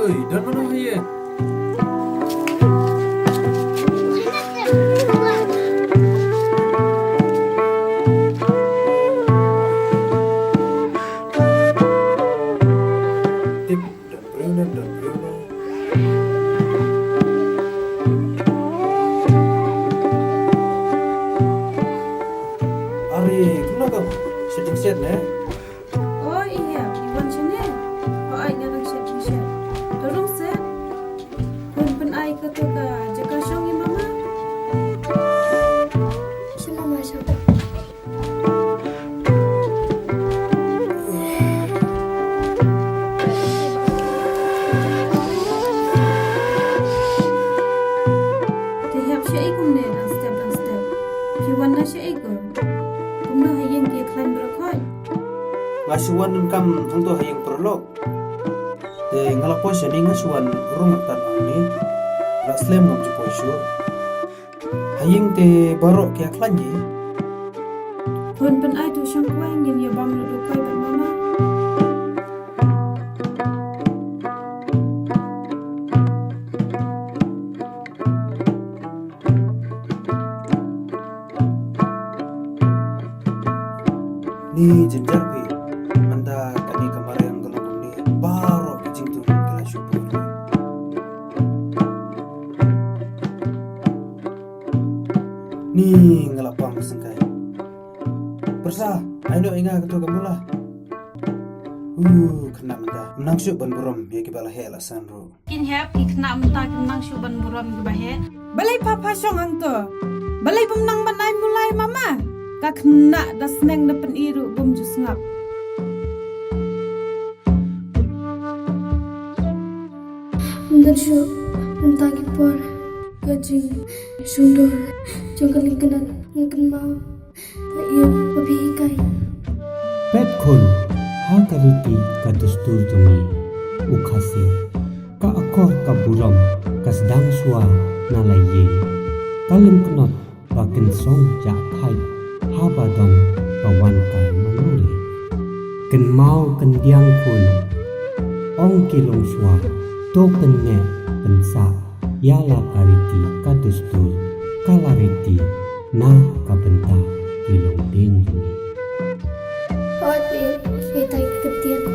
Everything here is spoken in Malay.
Oi, dan mana ye? Tip dan Bruno. Ari, kenapa kau setting set ne? Oh iya, Iwan sini. Oh ai ngadang set. Tolong set. Kun ai kata ka jaga syong mama. Sino masuk? Tiap syai kum ne dan step. Iwan na syai ko. Kum na hayeng ke klaim berkhoi. Ngasuan kam hang tu hayang prolog. Te ngalapo siya ni ngasuan rungat tan ni. Raslem ngam jupo syu. Hayang te barok kaya klanji. Kun ai tu syang kwai ngin ya bam lu kai ban mama. Ni jenjar pi. Anda kani kemarin yang gelap ni barok jing tu kala syukur. Ni ngelapang sengkai. Persa, ayo ingat ketua kamu lah. Kena mentah. Menang syuk ban buram ya kibala hela sanro. Kin hap ki kena mentah kenang syuban buram ke bahe. Balai papa syong hang to. Balai pemnang banai mulai mama. Ka kena da seneng da pen iru bum jus ngap. Mendersyo, mentagi por, gajing, sundur, jangan lingkaran, ngken mau, iyo, babi ikai. Pet khun ha kariti ka dustur tumi ukhasi ka akor ka buram ka sedang sua na laye kalim knot bakin song ja thai ha badong pawan kai manuri ken mau ken diang khun ong kilong sua to penne pensa yala kariti ka dustur kalariti na ka benta kilong din tumi Awat pi, itai ketian